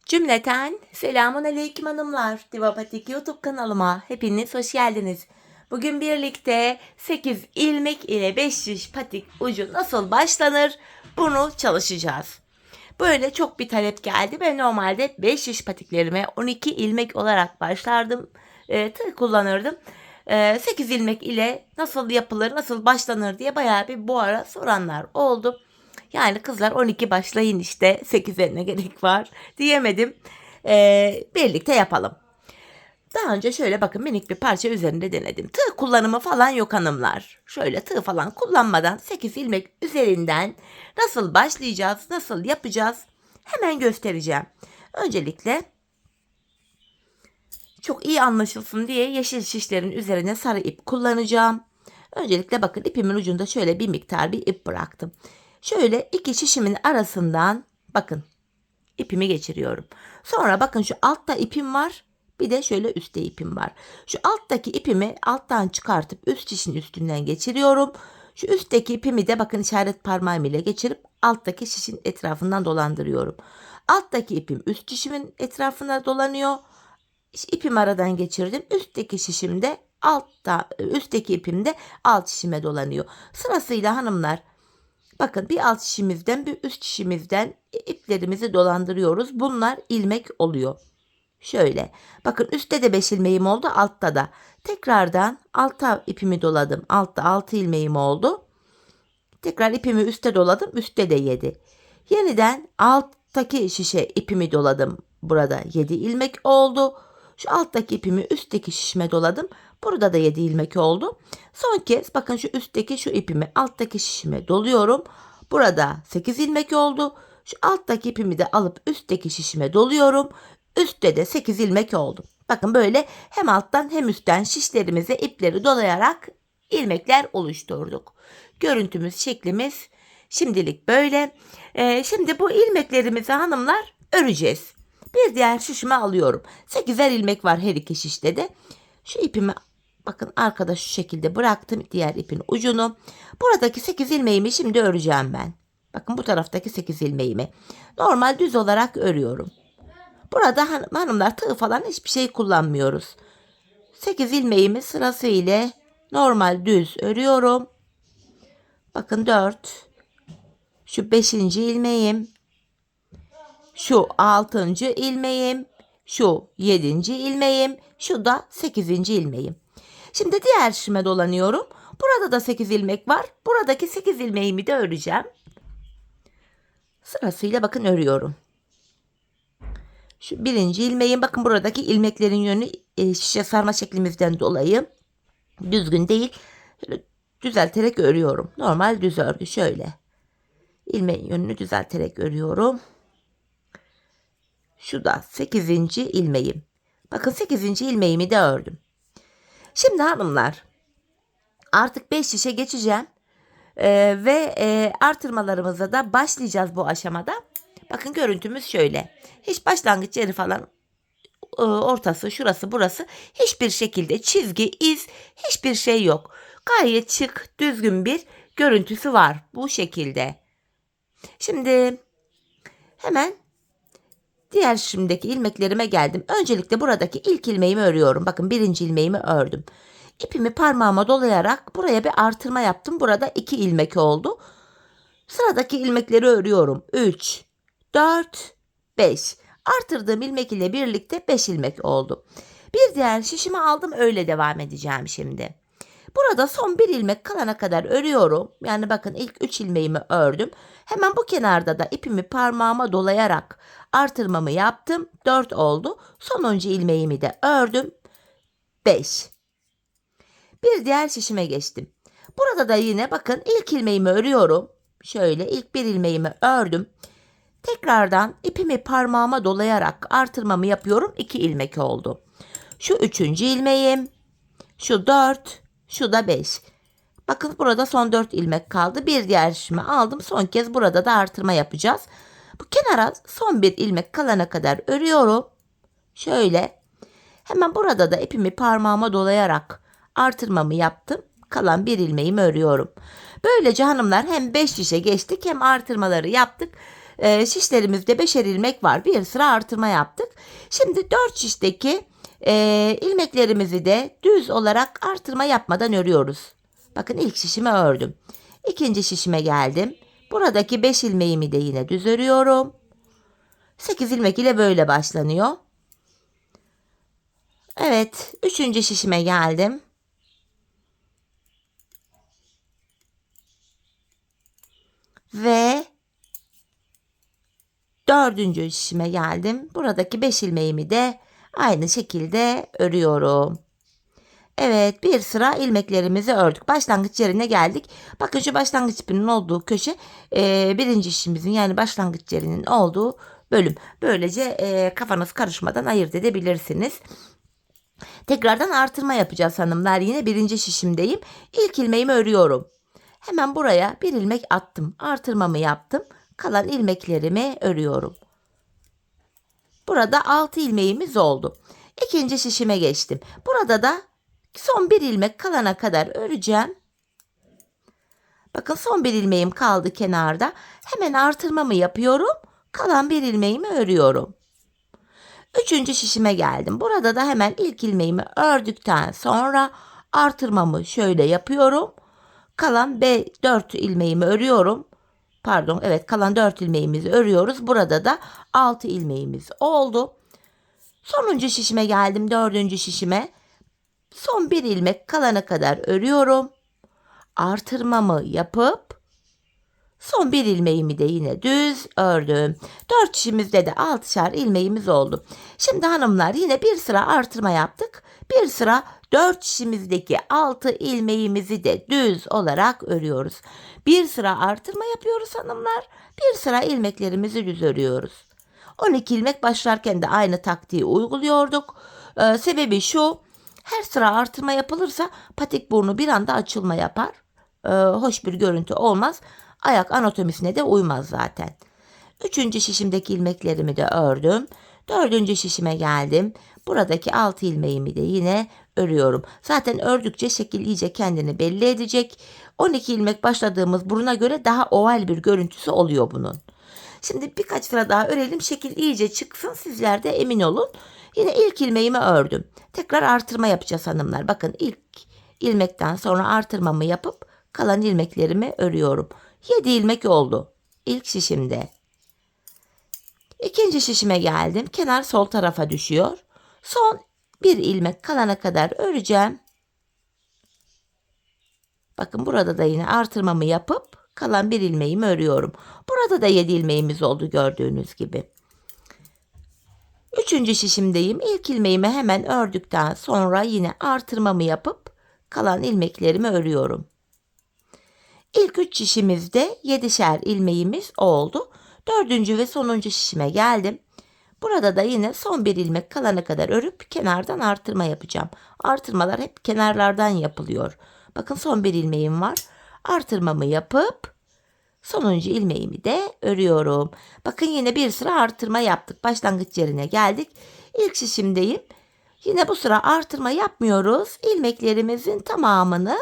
Cümleten selamun aleyküm hanımlar. Divapatik YouTube kanalıma hepiniz hoş geldiniz. Bugün birlikte 8 ilmek ile 5 şiş patik ucu nasıl başlanır bunu çalışacağız. Böyle çok bir talep geldi ve normalde 5 şiş patiklerime 12 ilmek olarak başlardım. Tığ kullanırdım. 8 ilmek ile nasıl yapılır, nasıl başlanır diye bayağı bir bu ara soranlar oldu. Yani kızlar 12 başlayın işte 8'e ne gerek var diyemedim. Birlikte yapalım. Daha önce şöyle bakın minik bir parça üzerinde denedim. Tığ kullanımı falan yok hanımlar. Şöyle tığ falan kullanmadan 8 ilmek üzerinden nasıl başlayacağız, nasıl yapacağız hemen göstereceğim. Öncelikle çok iyi anlaşılsın diye yeşil şişlerin üzerine sarı ip kullanacağım. Öncelikle bakın ipimin ucunda şöyle bir miktar bir ip bıraktım. Şöyle iki şişimin arasından bakın ipimi geçiriyorum. Sonra bakın şu altta ipim var. Bir de şöyle üstte ipim var. Şu alttaki ipimi alttan çıkartıp üst şişin üstünden geçiriyorum. Şu üstteki ipimi de bakın işaret parmağım ile geçirip alttaki şişin etrafından dolandırıyorum. Alttaki ipim üst şişimin etrafına dolanıyor. İpimi aradan geçirdim. Üstteki şişim de üstteki ipim de alt şişime dolanıyor. Sırasıyla hanımlar bakın bir alt şişimizden bir üst şişimizden iplerimizi dolandırıyoruz. Bunlar ilmek oluyor. Şöyle bakın üstte de 5 ilmeğim oldu, altta da. Tekrardan alta ipimi doladım. Altta 6 ilmeğim oldu. Tekrar ipimi üste doladım. Üstte de 7. Yeniden alttaki şişe ipimi doladım. Burada 7 ilmek oldu. Şu alttaki ipimi üstteki şişime doladım. Burada da 7 ilmek oldu. Son kez bakın şu üstteki şu ipimi alttaki şişime doluyorum. Burada 8 ilmek oldu. Şu alttaki ipimi de alıp üstteki şişime doluyorum. Üstte de 8 ilmek oldu. Bakın böyle hem alttan hem üstten şişlerimize ipleri dolayarak ilmekler oluşturduk. Görüntümüz, şeklimiz şimdilik böyle. Şimdi bu ilmeklerimizi hanımlar öreceğiz. Bir diğer şişime alıyorum. 8'er ilmek var her iki şişte de. Şu ipimi bakın arkada şu şekilde bıraktım diğer ipin ucunu. Buradaki 8 ilmeğimi şimdi öreceğim ben. Bakın bu taraftaki 8 ilmeğimi. Normal düz olarak örüyorum. Burada hanımlar tığ falan hiçbir şey kullanmıyoruz. 8 ilmeğimi sırasıyla normal düz örüyorum. Bakın 4. Şu 5. ilmeğim. Şu 6. ilmeğim. Şu 7. ilmeğim. Şu da 8. ilmeğim. Şimdi diğer şişime dolanıyorum. Burada da 8 ilmek var. Buradaki 8 ilmeğimi de öreceğim. Sırasıyla bakın örüyorum. Şu 1. ilmeğim bakın buradaki ilmeklerin yönü şişe sarma şeklimizden dolayı düzgün değil. Şöyle düzelterek örüyorum. Normal düz örgü şöyle. İlmeğin yönünü düzelterek örüyorum. Şu da 8. ilmeğim. Bakın 8. ilmeğimi de ördüm. Şimdi hanımlar artık 5 şişe geçeceğim. Ve artırmalarımıza da başlayacağız bu aşamada. Bakın görüntümüz şöyle. Hiç başlangıç yeri falan ortası, şurası, burası hiçbir şekilde çizgi, iz, hiçbir şey yok. Gayet şık, düzgün bir görüntüsü var bu şekilde. Şimdi hemen diğer şimdiki ilmeklerime geldim. Öncelikle buradaki ilk ilmeğimi örüyorum. Bakın 1. ilmeğimi ördüm. İpimi parmağıma dolayarak buraya bir artırma yaptım. Burada 2 ilmek oldu. Sıradaki ilmekleri örüyorum. 3, 4, 5. Artırdığım ilmek ile birlikte 5 ilmek oldu. Bir diğer şişimi aldım, öyle devam edeceğim şimdi. Burada son bir ilmek kalana kadar örüyorum. Yani bakın ilk 3 ilmeğimi ördüm. Hemen bu kenarda da ipimi parmağıma dolayarak artırmamı yaptım. 4 oldu. Sonuncu ilmeğimi de ördüm. 5. Bir diğer şişime geçtim. Burada da yine bakın ilk ilmeğimi örüyorum. Şöyle ilk bir ilmeğimi ördüm. Tekrardan ipimi parmağıma dolayarak artırmamı yapıyorum. 2 ilmek oldu. Şu 3. ilmeğim. Şu 4. Şu da 5. Bakın burada son 4 ilmek kaldı. Bir diğer şişimi aldım. Son kez burada da artırma yapacağız. Bu kenara son bir ilmek kalana kadar örüyorum. Şöyle. Hemen burada da ipimi parmağıma dolayarak artırmamı yaptım. Kalan bir ilmeğimi örüyorum. Böylece hanımlar hem 5 şişe geçtik hem artırmaları yaptık. Şişlerimizde 5'er ilmek var. Bir sıra artırma yaptık. Şimdi 4 şişteki ilmeklerimizi de düz olarak artırma yapmadan örüyoruz. Bakın ilk şişimi ördüm. İkinci şişime geldim. Buradaki 5 ilmeğimi de yine düz örüyorum. 8 ilmek ile böyle başlanıyor. Evet, üçüncü şişime geldim. Ve dördüncü şişime geldim. Buradaki 5 ilmeğimi de aynı şekilde örüyorum. Evet, bir sıra ilmeklerimizi ördük. Başlangıç yerine geldik. Bakın şu başlangıç ipinin olduğu köşe birinci şişimizin, yani başlangıç yerinin olduğu bölüm. Böylece kafanız karışmadan ayırt edebilirsiniz. Tekrardan artırma yapacağız hanımlar. Yine birinci şişimdeyim. İlk ilmeğimi örüyorum. Hemen buraya bir ilmek attım. Artırmamı yaptım. Kalan ilmeklerimi örüyorum. Burada 6 ilmeğimiz oldu. İkinci şişime geçtim. Burada da son bir ilmek kalana kadar öreceğim. Bakın son bir ilmeğim kaldı kenarda. Hemen artırmamı yapıyorum. Kalan bir ilmeğimi örüyorum. Üçüncü şişime geldim. Burada da hemen ilk ilmeğimi ördükten sonra artırmamı şöyle yapıyorum. Kalan 4 ilmeğimi örüyorum. Pardon, evet, kalan 4 ilmeğimizi örüyoruz. Burada da 6 ilmeğimiz oldu. Sonuncu şişime geldim, dördüncü şişime. Son bir ilmek kalana kadar örüyorum. Artırmamı yapıp son bir ilmeğimi de yine düz ördüm. 4 şişimizde de 6'şar ilmeğimiz oldu. Şimdi hanımlar yine bir sıra artırma yaptık. Bir sıra 4 şişimizdeki 6 ilmeğimizi de düz olarak örüyoruz. Bir sıra artırma yapıyoruz hanımlar. Bir sıra ilmeklerimizi düz örüyoruz. 12 ilmek başlarken de aynı taktiği uyguluyorduk. Sebebi şu: her sıra artırma yapılırsa patik burnu bir anda açılma yapar. Hoş bir görüntü olmaz. Ayak anatomisine de uymaz zaten. Üçüncü şişimdeki ilmeklerimi de ördüm. Dördüncü şişime geldim. Buradaki 6 ilmeğimi de yine örüyorum. Zaten ördükçe şekil iyice kendini belli edecek. 12 ilmek başladığımız buruna göre daha oval bir görüntüsü oluyor bunun. Şimdi birkaç sıra daha örelim, şekil iyice çıksın, sizler de emin olun. Yine ilk ilmeğimi ördüm. Tekrar artırma yapacağız hanımlar. Bakın ilk ilmekten sonra artırmamı yapıp kalan ilmeklerimi örüyorum. 7 ilmek oldu ilk şişimde. İkinci şişime geldim. Kenar sol tarafa düşüyor. Son bir ilmek kalana kadar öreceğim. Bakın burada da yine artırmamı yapıp kalan bir ilmeğimi örüyorum. Burada da 7 ilmeğimiz oldu gördüğünüz gibi. Üçüncü şişimdeyim. İlk ilmeğimi hemen ördükten sonra yine artırmamı yapıp kalan ilmeklerimi örüyorum. İlk 3 şişimizde 7'şer ilmeğimiz oldu. Dördüncü ve sonuncu şişime geldim. Burada da yine son bir ilmek kalana kadar örüp kenardan artırma yapacağım. Artırmalar hep kenarlardan yapılıyor. Bakın son bir ilmeğim var. Artırmamı yapıp sonuncu ilmeğimi de örüyorum. Bakın yine bir sıra artırma yaptık. Başlangıç yerine geldik. İlk şişimdeyim. Yine bu sıra artırma yapmıyoruz. İlmeklerimizin tamamını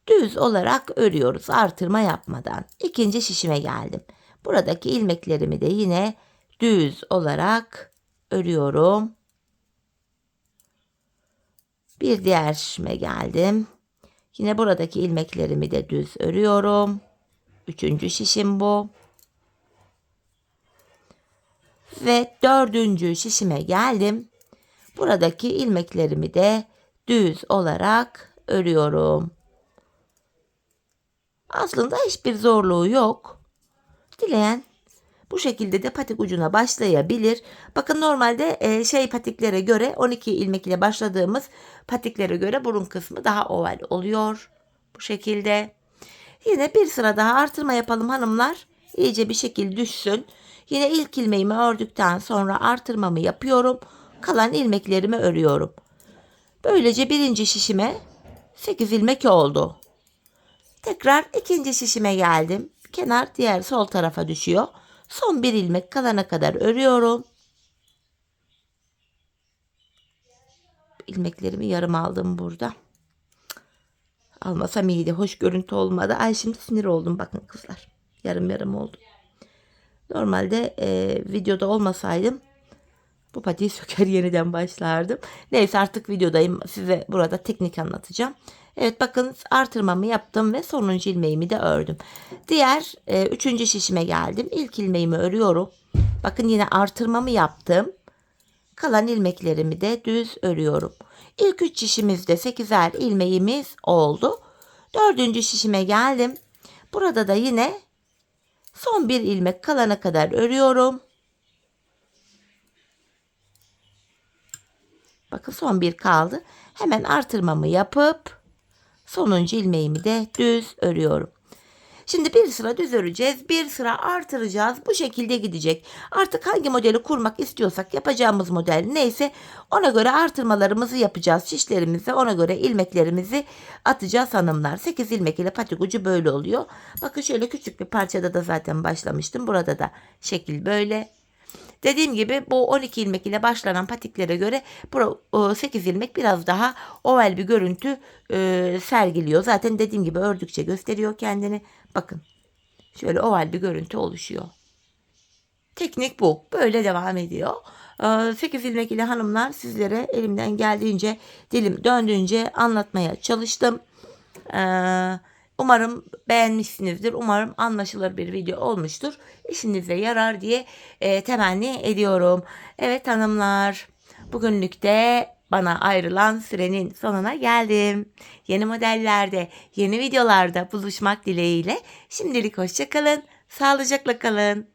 düz olarak örüyoruz artırma yapmadan. İkinci şişime geldim. Buradaki ilmeklerimi de yine düz olarak örüyorum. Bir diğer şişime geldim. Yine buradaki ilmeklerimi de düz örüyorum. Üçüncü şişim bu. Ve dördüncü şişime geldim. Buradaki ilmeklerimi de düz olarak örüyorum. Aslında hiçbir zorluğu yok. Dileyen bu şekilde de patik ucuna başlayabilir. Bakın normalde patiklere göre 12 ilmek ile başladığımız patiklere göre burun kısmı daha oval oluyor. Bu şekilde. Yine bir sıra daha artırma yapalım hanımlar. İyice bir şekil düşsün. Yine ilk ilmeğimi ördükten sonra artırmamı yapıyorum. Kalan ilmeklerimi örüyorum. Böylece birinci şişime 8 ilmek oldu. Tekrar ikinci şişime geldim. Kenar diğer sol tarafa düşüyor. Son bir ilmek kalana kadar örüyorum. İlmeklerimi yarım aldım burada. Almasam iyiydi. Hoş görüntü olmadı. Ay şimdi sinir oldum bakın kızlar. Yarım yarım oldu. Normalde videoda olmasaydım bu patiyi söker yeniden başlardım. Neyse artık videodayım. Size burada teknik anlatacağım. Evet bakın artırmamı yaptım ve sonuncu ilmeğimi de ördüm. Diğer üçüncü şişime geldim. İlk ilmeğimi örüyorum. Bakın yine artırmamı yaptım. Kalan ilmeklerimi de düz örüyorum. İlk 3 şişimizde 8'er ilmeğimiz oldu. Dördüncü şişime geldim. Burada da yine son bir ilmek kalana kadar örüyorum. Bakın son bir kaldı. Hemen artırmamı yapıp sonuncu ilmeğimi de düz örüyorum. Şimdi bir sıra düz öreceğiz, bir sıra artıracağız. Bu şekilde gidecek. Artık hangi modeli kurmak istiyorsak yapacağımız model neyse ona göre artırmalarımızı yapacağız. Şişlerimizi ona göre ilmeklerimizi atacağız hanımlar. 8 ilmek ile patik ucu böyle oluyor. Bakın şöyle küçük bir parçada da zaten başlamıştım. Burada da şekil böyle. Dediğim gibi bu 12 ilmek ile başlanan patiklere göre 8 ilmek biraz daha oval bir görüntü sergiliyor. Zaten dediğim gibi ördükçe gösteriyor kendini. Bakın şöyle oval bir görüntü oluşuyor. Teknik bu. Böyle devam ediyor. 8 ilmek ile hanımlar sizlere elimden geldiğince dilim döndüğünce anlatmaya çalıştım. Umarım beğenmişsinizdir. Umarım anlaşılır bir video olmuştur. İşinize yarar diye temenni ediyorum. Evet hanımlar, bugünlük de bana ayrılan sürenin sonuna geldim. Yeni modellerde, yeni videolarda buluşmak dileğiyle. Şimdilik hoşça kalın, sağlıcakla kalın.